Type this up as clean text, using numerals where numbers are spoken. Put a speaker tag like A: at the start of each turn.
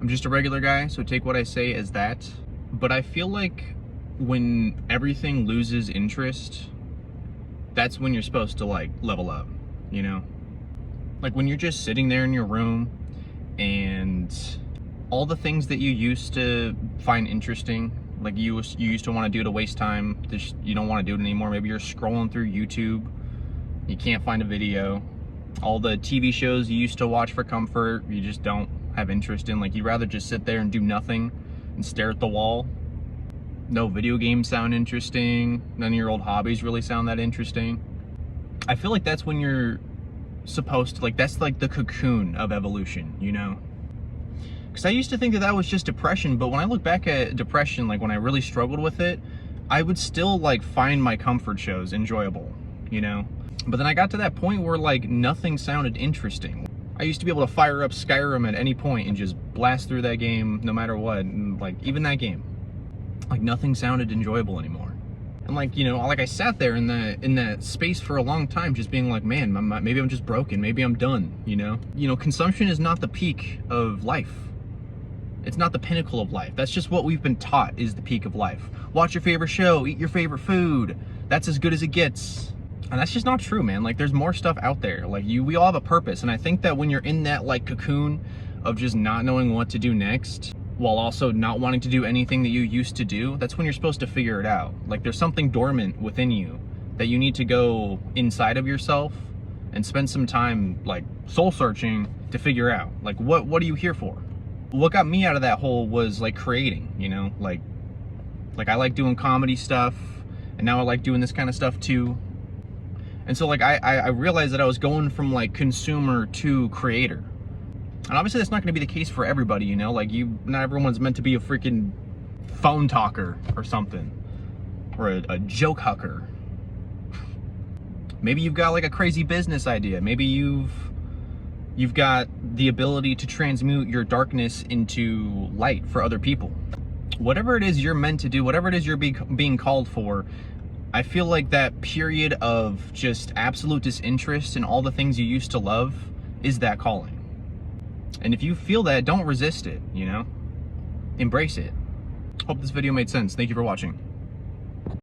A: I'm just a regular guy, so take what I say as that. But I feel like when everything loses interest, that's when you're supposed to like level up, you know? Like when you're just sitting there in your room and all the things that you used to find interesting, like you used to want to do to waste time, you don't want to do it anymore. Maybe you're scrolling through YouTube, you can't find a video. All the TV shows you used to watch for comfort, you just don't have interest in. Like you'd rather just sit there and do nothing and stare at the wall. No video games sound interesting. None of your old hobbies really sound that interesting. I feel like that's when you're supposed to, like, that's like the cocoon of evolution, you know? Because I used to think that that was just depression, but when I look back at depression, like when I really struggled with it, I would still like find my comfort shows enjoyable, you know? But then I got to that point where like nothing sounded interesting. I used to be able to fire up Skyrim at any point and just blast through that game no matter what, and like even that game, like nothing sounded enjoyable anymore. And like, you know, like I sat there in that space for a long time just being like, man, maybe I'm just broken, maybe I'm done, you know? You know, consumption is not the peak of life. It's not the pinnacle of life. That's just what we've been taught is the peak of life. Watch your favorite show, eat your favorite food. That's as good as it gets. And that's just not true, man. Like there's more stuff out there. Like we all have a purpose. And I think that when you're in that like cocoon of just not knowing what to do next, while also not wanting to do anything that you used to do, that's when you're supposed to figure it out. Like there's something dormant within you that you need to go inside of yourself and spend some time like soul searching to figure out. Like what are you here for? What got me out of that hole was like creating, you know? Like I like doing comedy stuff, and now I like doing this kind of stuff too. And so like I realized that I was going from like consumer to creator. And obviously that's not going to be the case for everybody, you know? Like not everyone's meant to be a freaking phone talker or something, or a joke hucker. Maybe you've got like a crazy business idea. Maybe you've got the ability to transmute your darkness into light for other people. Whatever it is you're meant to do, whatever it is you're being called for, I feel like that period of just absolute disinterest in all the things you used to love is that calling. And if you feel that, don't resist it, you know? Embrace it. Hope this video made sense. Thank you for watching.